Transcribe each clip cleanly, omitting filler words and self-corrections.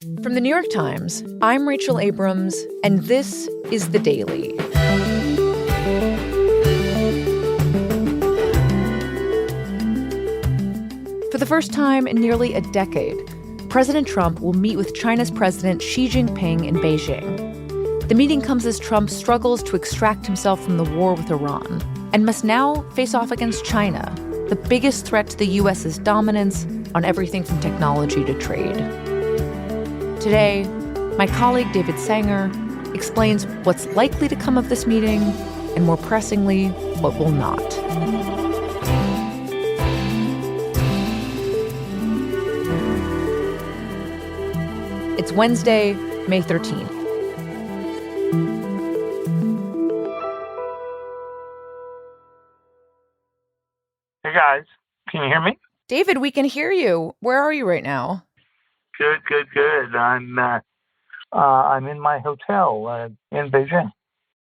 From the New York Times, I'm Rachel Abrams, and this is The Daily. For the first time in nearly a decade, President Trump will meet with China's President Xi Jinping in Beijing. The meeting comes as Trump struggles to extract himself from the war with Iran and must now face off against China, the biggest threat to the U.S.'s dominance on everything from technology to trade. Today, my colleague David Sanger explains what's likely to come of this meeting and, more pressingly, what will not. It's Wednesday, May 13th. Hey guys, can you hear me? David, we can hear you. Where are you right now? Good. I'm in my hotel in Beijing.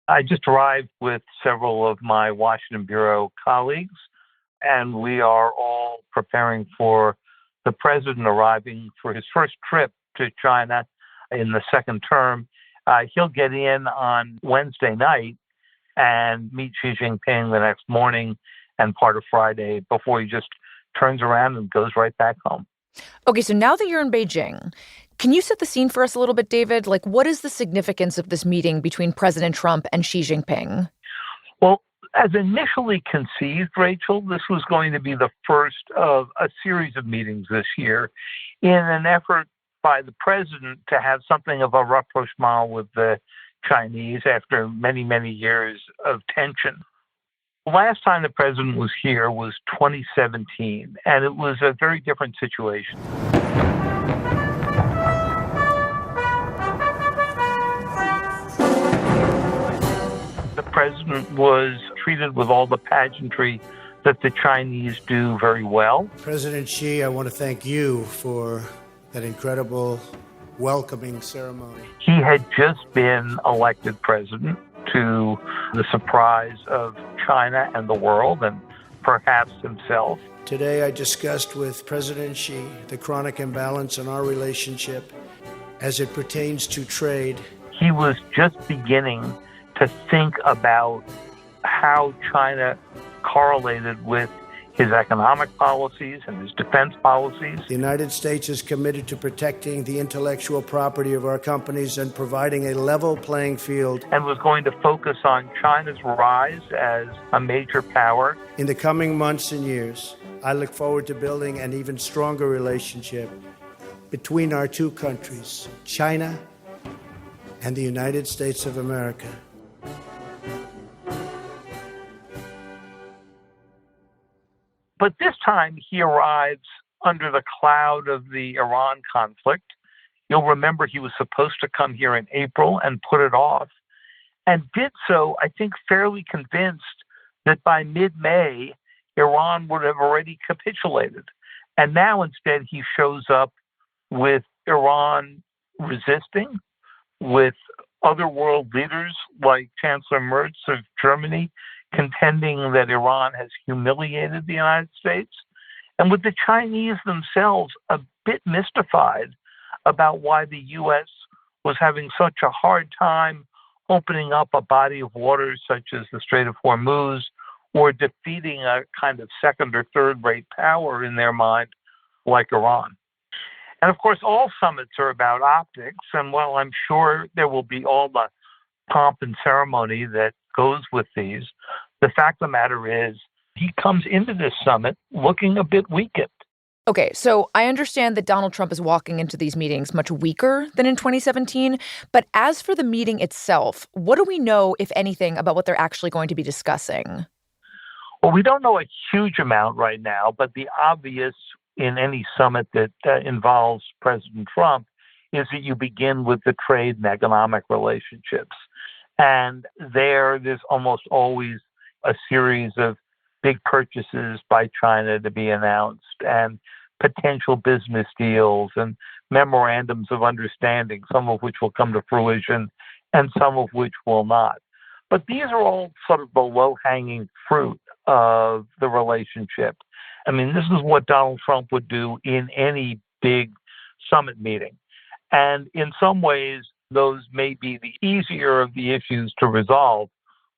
I just arrived with several of my Washington bureau colleagues, and we are all preparing for the president arriving for his first trip to China in the second term. He'll get in on Wednesday night and meet Xi Jinping the next morning and part of Friday before he just turns around and goes right back home. Okay, so now that you're in Beijing, can you set the scene for us a little bit, David? Like, what is the significance of this meeting between President Trump and Xi Jinping? Well, as initially conceived, Rachel, this was going to be the first of a series of meetings this year in an effort by the president to have something of a rapprochement with the Chinese after many, many years of tension. The last time the president was here was 2017, and it was a very different situation. The president was treated with all the pageantry that the Chinese do very well. President Xi, I want to thank you for that incredible welcoming ceremony. He had just been elected president, to the surprise of China and the world and perhaps himself. Today I discussed with President Xi the chronic imbalance in our relationship as it pertains to trade. He was just beginning to think about how China correlated with his economic policies and his defense policies. The United States is committed to protecting the intellectual property of our companies and providing a level playing field. And was going to focus on China's rise as a major power. In the coming months and years, I look forward to building an even stronger relationship between our two countries, China and the United States of America. But this time he arrives under the cloud of the Iran conflict. You'll remember he was supposed to come here in April and put it off, and did so, I think, fairly convinced that by mid-May, Iran would have already capitulated. And now instead he shows up with Iran resisting, with other world leaders like Chancellor Merz of Germany contending that Iran has humiliated the United States, and with the Chinese themselves a bit mystified about why the U.S. was having such a hard time opening up a body of water such as the Strait of Hormuz, or defeating a kind of second or third-rate power in their mind like Iran. And of course, all summits are about optics, and while I'm sure there will be all the pomp and ceremony that goes with these, the fact of the matter is he comes into this summit looking a bit weakened. Okay, so I understand that Donald Trump is walking into these meetings much weaker than in 2017. But as for the meeting itself, what do we know, if anything, about what they're actually going to be discussing? Well, we don't know a huge amount right now, but the obvious in any summit that involves President Trump is that you begin with the trade and economic relationships. And there's almost always a series of big purchases by China to be announced, and potential business deals and memorandums of understanding, some of which will come to fruition and some of which will not. But these are all sort of the low-hanging fruit of the relationship. I mean, this is what Donald Trump would do in any big summit meeting. And in some ways, those may be the easier of the issues to resolve,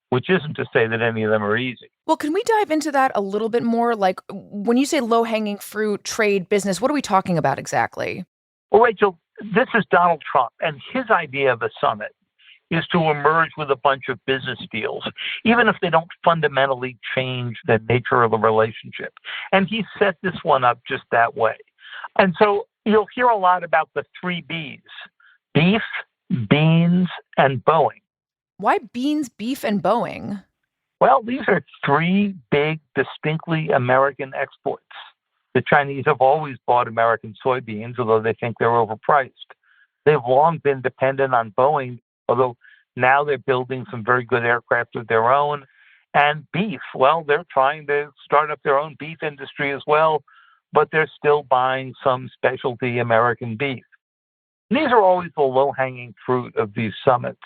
which isn't to say that any of them are easy. Well, can we dive into that a little bit more? Like, when you say low-hanging fruit, trade, business, what are we talking about exactly? Well, Rachel, this is Donald Trump, and his idea of a summit is to emerge with a bunch of business deals, even if they don't fundamentally change the nature of the relationship. And he set this one up just that way. And so you'll hear a lot about the three Bs: beef, beans, and Boeing. Why beans, beef, and Boeing? Well, these are three big, distinctly American exports. The Chinese have always bought American soybeans, although they think they're overpriced. They've long been dependent on Boeing, although now they're building some very good aircraft of their own. And beef, well, they're trying to start up their own beef industry as well, but they're still buying some specialty American beef. These are always the low-hanging fruit of these summits,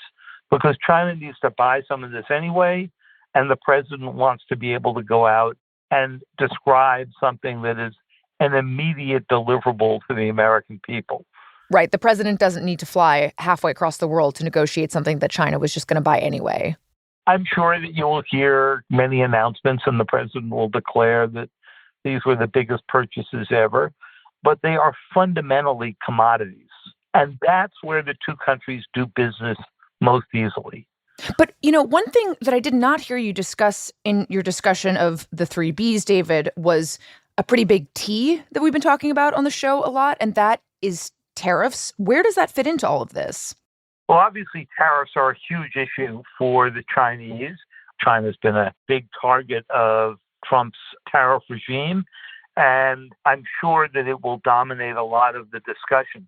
because China needs to buy some of this anyway, and the president wants to be able to go out and describe something that is an immediate deliverable to the American people. Right. The president doesn't need to fly halfway across the world to negotiate something that China was just going to buy anyway. I'm sure that you will hear many announcements, and the president will declare that these were the biggest purchases ever, but they are fundamentally commodities. And that's where the two countries do business most easily. But, one thing that I did not hear you discuss in your discussion of the three Bs, David, was a pretty big T that we've been talking about on the show a lot, and that is tariffs. Where does that fit into all of this? Well, obviously, tariffs are a huge issue for the Chinese. China's been a big target of Trump's tariff regime, and I'm sure that it will dominate a lot of the discussion.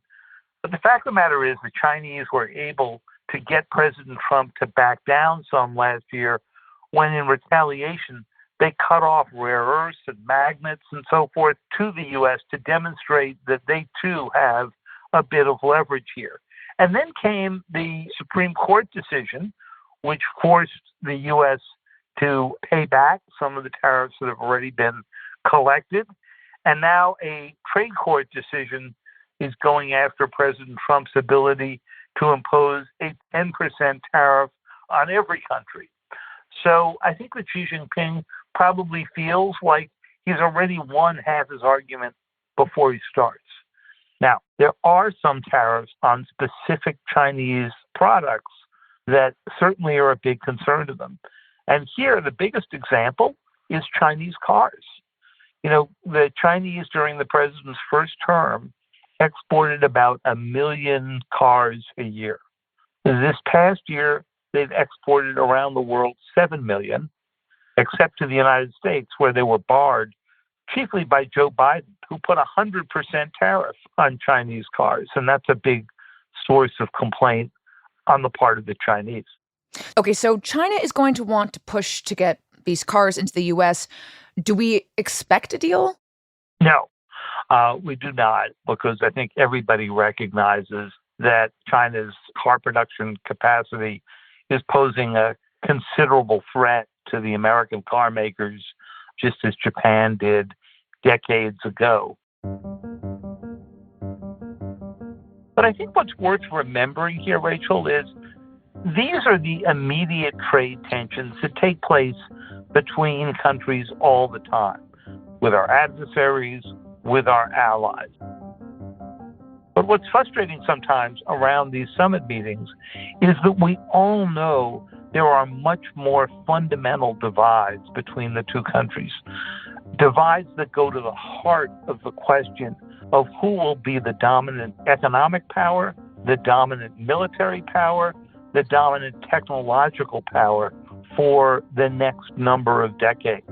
But the fact of the matter is the Chinese were able to get President Trump to back down some last year when, in retaliation, they cut off rare earths and magnets and so forth to the U.S. to demonstrate that they, too, have a bit of leverage here. And then came the Supreme Court decision, which forced the U.S. to pay back some of the tariffs that have already been collected. And now a trade court decision is going after President Trump's ability to impose a 10% tariff on every country. So I think that Xi Jinping probably feels like he's already won half his argument before he starts. Now, there are some tariffs on specific Chinese products that certainly are a big concern to them. And here, the biggest example is Chinese cars. The Chinese during the president's first term exported about 1 million cars a year. This past year, they've exported around the world 7 million, except to the United States, where they were barred, chiefly by Joe Biden, who put a 100% tariff on Chinese cars. And that's a big source of complaint on the part of the Chinese. Okay, so China is going to want to push to get these cars into the U.S. Do we expect a deal? No, we do not, because I think everybody recognizes that China's car production capacity is posing a considerable threat to the American car makers, just as Japan did decades ago. But I think what's worth remembering here, Rachel, is these are the immediate trade tensions that take place between countries all the time, with our adversaries, with our allies. But what's frustrating sometimes around these summit meetings is that we all know there are much more fundamental divides between the two countries, divides that go to the heart of the question of who will be the dominant economic power, the dominant military power, the dominant technological power for the next number of decades.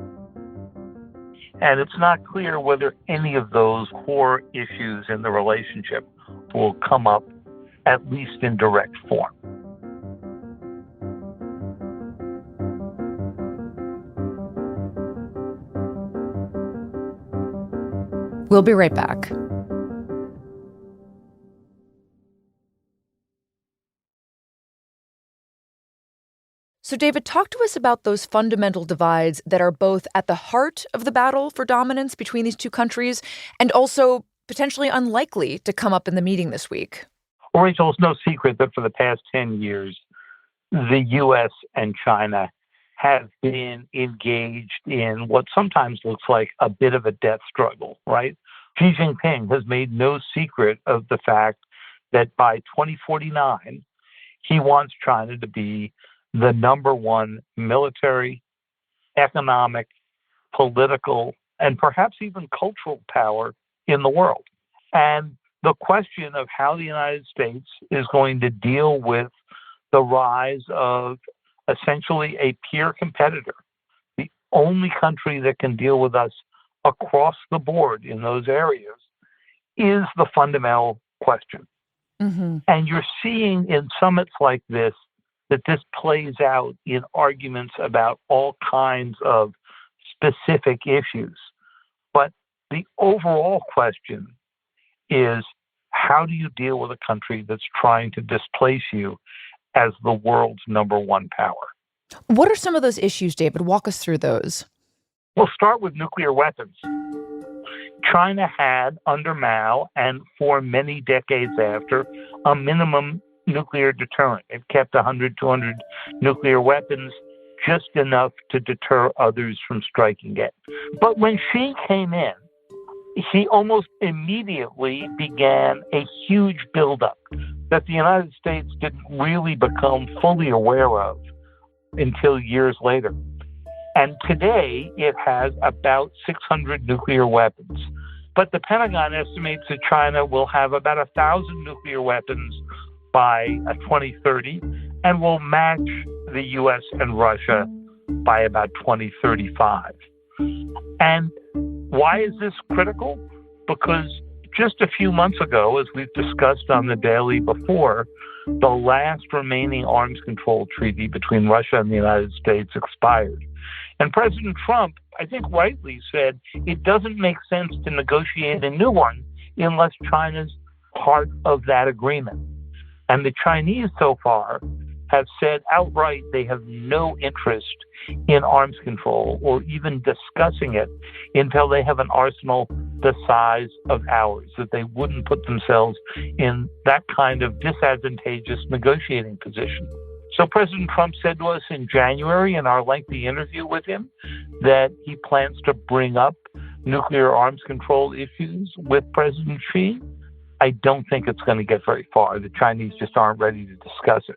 And it's not clear whether any of those core issues in the relationship will come up, at least in direct form. We'll be right back. So, David, talk to us about those fundamental divides that are both at the heart of the battle for dominance between these two countries and also potentially unlikely to come up in the meeting this week. Well, Rachel, it's no secret that for the past 10 years, the U.S. and China have been engaged in what sometimes looks like a bit of a death struggle, right? Xi Jinping has made no secret of the fact that by 2049, he wants China to be the number one military, economic, political, and perhaps even cultural power in the world. And the question of how the United States is going to deal with the rise of essentially a peer competitor, the only country that can deal with us across the board in those areas, is the fundamental question. Mm-hmm. And you're seeing in summits like this that this plays out in arguments about all kinds of specific issues. But the overall question is, how do you deal with a country that's trying to displace you as the world's number one power? What are some of those issues, David? Walk us through those. We'll start with nuclear weapons. China had, under Mao, and for many decades after, a minimum nuclear deterrent. It kept 100, 200 nuclear weapons, just enough to deter others from striking it. But when Xi came in, he almost immediately began a huge buildup that the United States didn't really become fully aware of until years later. And today, it has about 600 nuclear weapons. But the Pentagon estimates that China will have about 1,000 nuclear weapons by 2030 and will match the U.S. and Russia by about 2035. And why is this critical? Because just a few months ago, as we've discussed on the Daily before, the last remaining arms control treaty between Russia and the United States expired. And President Trump, I think rightly, said it doesn't make sense to negotiate a new one unless China's part of that agreement. And the Chinese so far have said outright they have no interest in arms control or even discussing it until they have an arsenal the size of ours, that they wouldn't put themselves in that kind of disadvantageous negotiating position. So President Trump said to us in January in our lengthy interview with him that he plans to bring up nuclear arms control issues with President Xi. I don't think it's going to get very far. The Chinese just aren't ready to discuss it.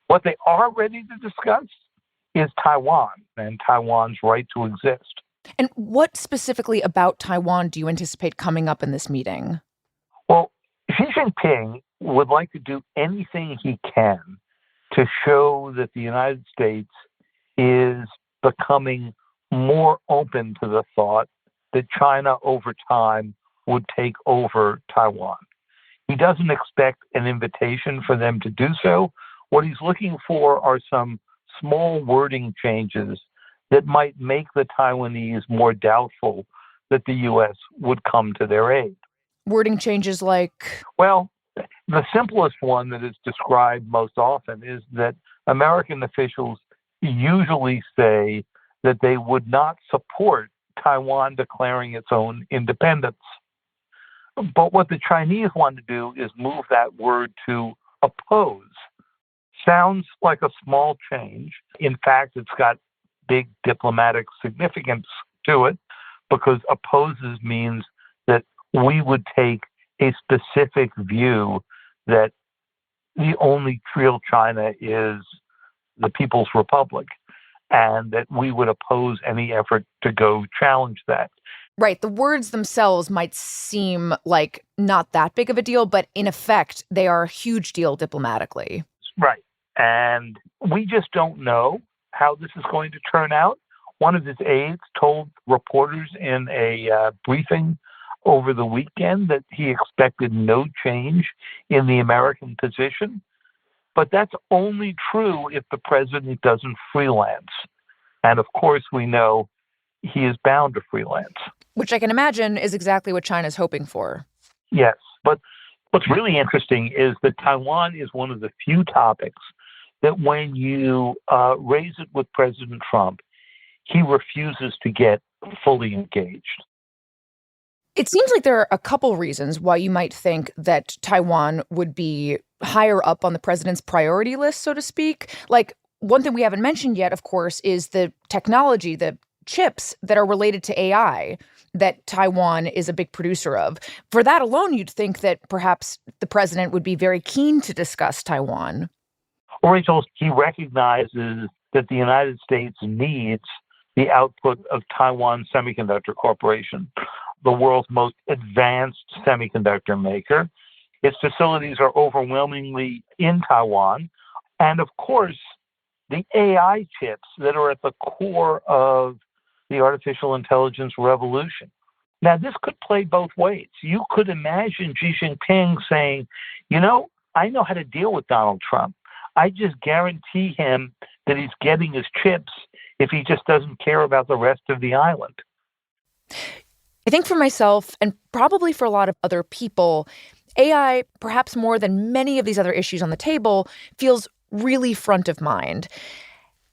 What they are ready to discuss is Taiwan and Taiwan's right to exist. And what specifically about Taiwan do you anticipate coming up in this meeting? Well, Xi Jinping would like to do anything he can to show that the United States is becoming more open to the thought that China over time would take over Taiwan. He doesn't expect an invitation for them to do so. What he's looking for are some small wording changes that might make the Taiwanese more doubtful that the U.S. would come to their aid. Wording changes like? Well, the simplest one that is described most often is that American officials usually say that they would not support Taiwan declaring its own independence. But what the Chinese want to do is move that word to oppose. Sounds like a small change. In fact, it's got big diplomatic significance to it because opposes means that we would take a specific view that the only real China is the People's Republic and that we would oppose any effort to go challenge that. Right. The words themselves might seem like not that big of a deal, but in effect, they are a huge deal diplomatically. Right. And we just don't know how this is going to turn out. One of his aides told reporters in a briefing over the weekend that he expected no change in the American position. But that's only true if the president doesn't freelance. And of course, we know he is bound to freelance. Which I can imagine is exactly what China's hoping for. Yes. But what's really interesting is that Taiwan is one of the few topics that when you raise it with President Trump, he refuses to get fully engaged. It seems like there are a couple reasons why you might think that Taiwan would be higher up on the president's priority list, so to speak. Like, one thing we haven't mentioned yet, of course, is the technology, the chips that are related to AI that Taiwan is a big producer of. For that alone, you'd think that perhaps the president would be very keen to discuss Taiwan. Rachel, he recognizes that the United States needs the output of Taiwan Semiconductor Corporation, the world's most advanced semiconductor maker. Its facilities are overwhelmingly in Taiwan. And of course, the AI chips that are at the core of the artificial intelligence revolution. Now, this could play both ways. You could imagine Xi Jinping saying, I know how to deal with Donald Trump. I just guarantee him that he's getting his chips if he just doesn't care about the rest of the island. I think for myself, and probably for a lot of other people, AI, perhaps more than many of these other issues on the table, feels really front of mind.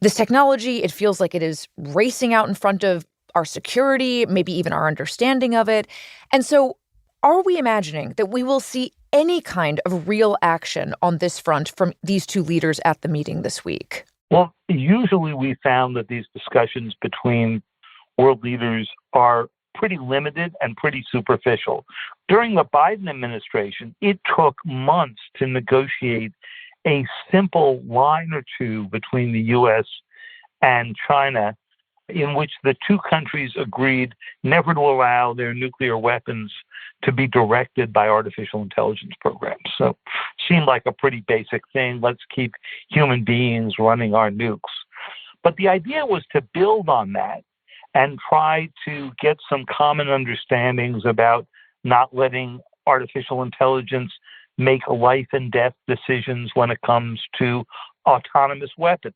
This technology, it feels like it is racing out in front of our security, maybe even our understanding of it. And so are we imagining that we will see any kind of real action on this front from these two leaders at the meeting this week? Well, usually we found that these discussions between world leaders are pretty limited and pretty superficial. During the Biden administration, it took months to negotiate a simple line or two between the U.S. and China in which the two countries agreed never to allow their nuclear weapons to be directed by artificial intelligence programs. So it seemed like a pretty basic thing. Let's keep human beings running our nukes. But the idea was to build on that and try to get some common understandings about not letting artificial intelligence make life and death decisions when it comes to autonomous weapons.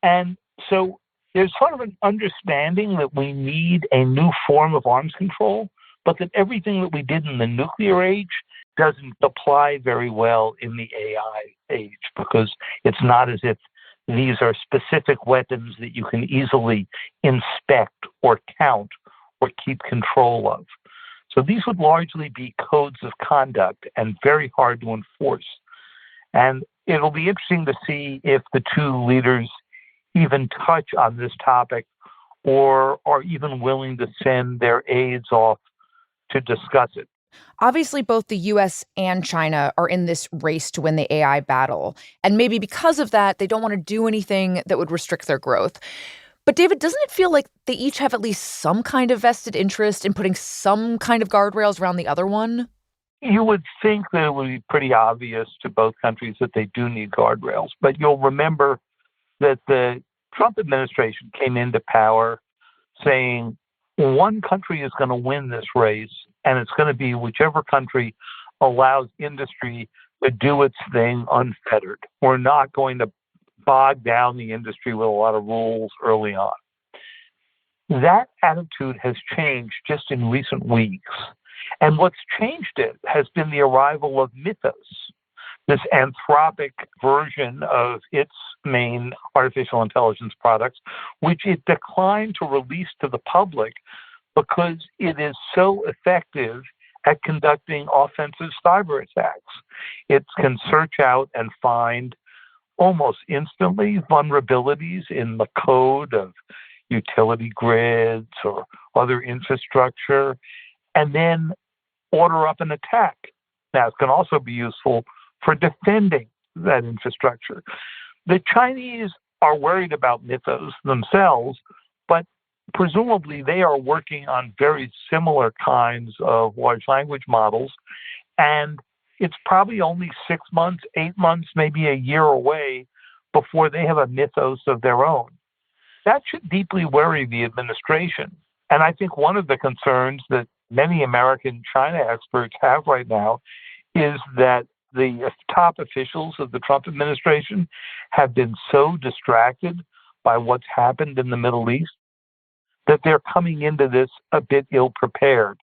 And so there's sort of an understanding that we need a new form of arms control, but that everything that we did in the nuclear age doesn't apply very well in the AI age, because it's not as if these are specific weapons that you can easily inspect or count or keep control of. So these would largely be codes of conduct and very hard to enforce. And it'll be interesting to see if the two leaders even touch on this topic or are even willing to send their aides off to discuss it. Obviously, both the U.S. and China are in this race to win the AI battle. And maybe because of that, they don't want to do anything that would restrict their growth. But David, doesn't it feel like they each have at least some kind of vested interest in putting some kind of guardrails around the other one? You would think that it would be pretty obvious to both countries that they do need guardrails. But you'll remember that the Trump administration came into power saying one country is going to win this race, and it's going to be whichever country allows industry to do its thing unfettered. We're not going to bog down the industry with a lot of rules early on. That attitude has changed just in recent weeks. And what's changed it has been the arrival of Mythos, this anthropic version of its main artificial intelligence products, which it declined to release to the public because it is so effective at conducting offensive cyber attacks. It can search out and find almost instantly vulnerabilities in the code of utility grids or other infrastructure, and then order up an attack. Now, it can also be useful for defending that infrastructure. The Chinese are worried about Mythos themselves, but presumably they are working on very similar kinds of large language models, and it's probably only 6 months, 8 months, maybe a year away before they have a Mythos of their own. That should deeply worry the administration. And I think one of the concerns that many American China experts have right now is that the top officials of the Trump administration have been so distracted by what's happened in the Middle East that they're coming into this a bit ill-prepared.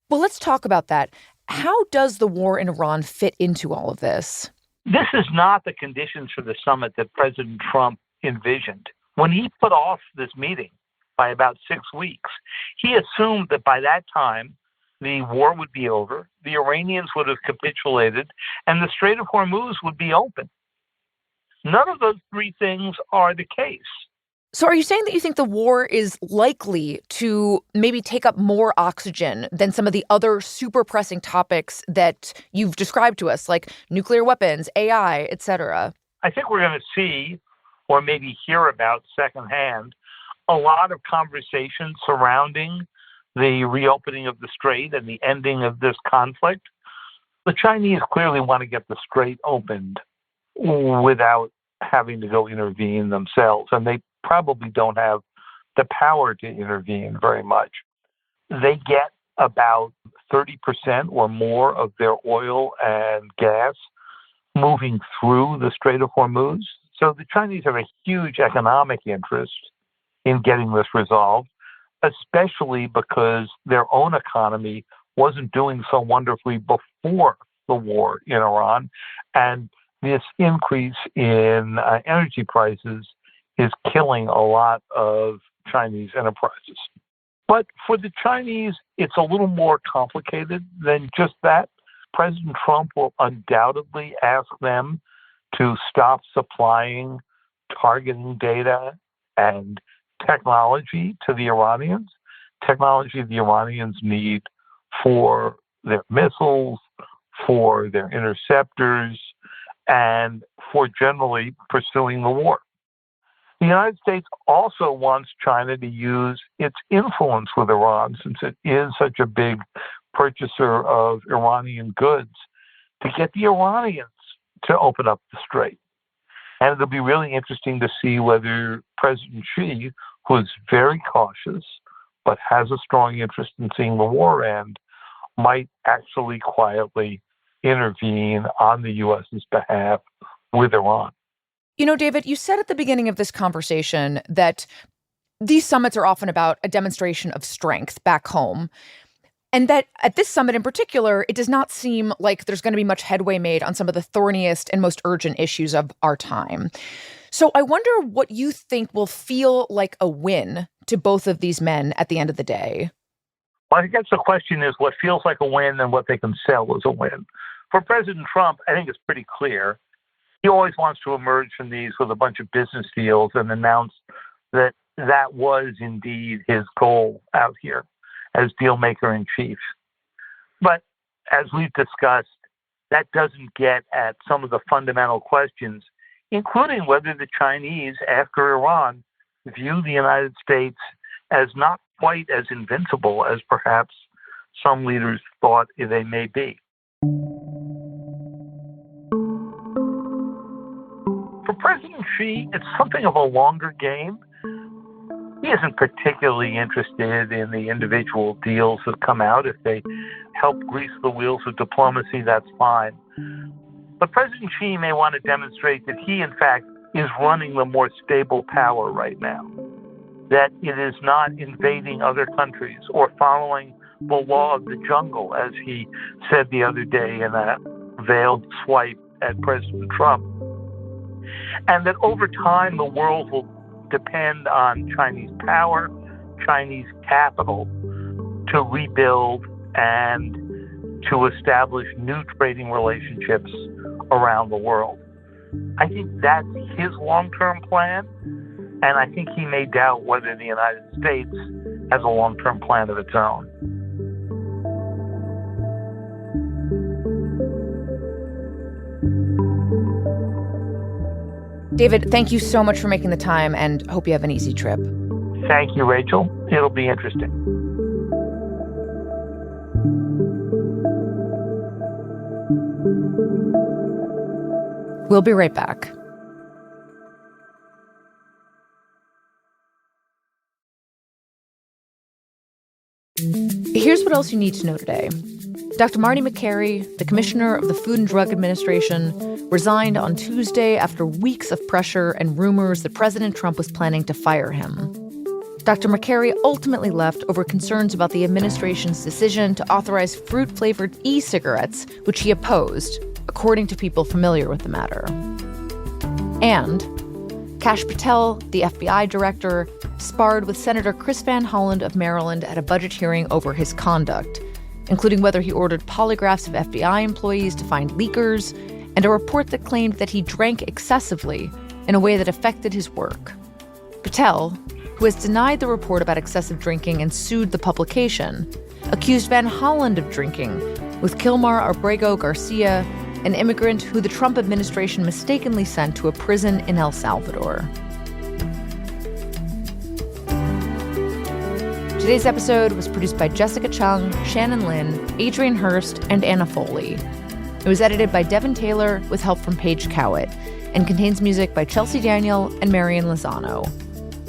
Well, let's talk about that. How does the war in Iran fit into all of this? This is not the conditions for the summit that President Trump envisioned. When he put off this meeting by about 6 weeks, he assumed that by that time, the war would be over, the Iranians would have capitulated, and the Strait of Hormuz would be open. None of those three things are the case. So are you saying that you think the war is likely to maybe take up more oxygen than some of the other super pressing topics that you've described to us, like nuclear weapons, AI, et cetera? I think we're going to see, or maybe hear about secondhand, a lot of conversation surrounding the reopening of the strait and the ending of this conflict. The Chinese clearly want to get the strait opened without having to go intervene themselves, and they probably don't have the power to intervene very much. They get about 30% or more of their oil and gas moving through the Strait of Hormuz. So the Chinese have a huge economic interest in getting this resolved, especially because their own economy wasn't doing so wonderfully before the war in Iran. And this increase in energy prices is killing a lot of Chinese enterprises. But for the Chinese, it's a little more complicated than just that. President Trump will undoubtedly ask them to stop supplying targeting data and technology to the Iranians, technology the Iranians need for their missiles, for their interceptors, and for generally pursuing the war. The United States also wants China to use its influence with Iran, since it is such a big purchaser of Iranian goods, to get the Iranians to open up the strait. And it'll be really interesting to see whether President Xi, who is very cautious but has a strong interest in seeing the war end, might actually quietly intervene on the U.S.'s behalf with Iran. You know, David, you said at the beginning of this conversation that these summits are often about a demonstration of strength back home, and that at this summit in particular, it does not seem like there's going to be much headway made on some of the thorniest and most urgent issues of our time. So I wonder what you think will feel like a win to both of these men at the end of the day. Well, I guess the question is what feels like a win and what they can sell as a win. For President Trump, I think it's pretty clear. He always wants to emerge from these with a bunch of business deals and announce that that was indeed his goal out here as deal maker in chief. But as we've discussed, that doesn't get at some of the fundamental questions, including whether the Chinese, after Iran, view the United States as not quite as invincible as perhaps some leaders thought they may be. For President Xi, it's something of a longer game. He isn't particularly interested in the individual deals that come out. If they help grease the wheels of diplomacy, that's fine. But President Xi may want to demonstrate that he, in fact, is running the more stable power right now, that it is not invading other countries or following the law of the jungle, as he said the other day in a veiled swipe at President Trump. And that over time, the world will depend on Chinese power, Chinese capital to rebuild and to establish new trading relationships around the world. I think that's his long-term plan, and I think he may doubt whether the United States has a long-term plan of its own. David, thank you so much for making the time, and hope you have an easy trip. Thank you, Rachel. It'll be interesting. We'll be right back. Here's what else you need to know today. Dr. Marty Makary, the commissioner of the Food and Drug Administration, resigned on Tuesday after weeks of pressure and rumors that President Trump was planning to fire him. Dr. Makary ultimately left over concerns about the administration's decision to authorize fruit-flavored e-cigarettes, which he opposed, according to people familiar with the matter. And Kash Patel, the FBI director, sparred with Senator Chris Van Hollen of Maryland at a budget hearing over his conduct. including whether he ordered polygraphs of FBI employees to find leakers, and a report that claimed that he drank excessively in a way that affected his work. Patel, who has denied the report about excessive drinking and sued the publication, accused Van Holland of drinking with Kilmar Abrego Garcia, an immigrant who the Trump administration mistakenly sent to a prison in El Salvador. Today's episode was produced by Jessica Chung, Shannon Lin, Adrian Hurst, and Anna Foley. It was edited by Devin Taylor with help from Paige Cowett and contains music by Chelsea Daniel and Marian Lozano.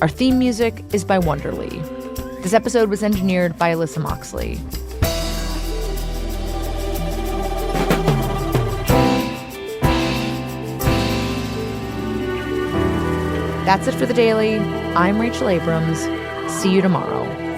Our theme music is by Wonderly. This episode was engineered by Alyssa Moxley. That's it for The Daily. I'm Rachel Abrams. See you tomorrow.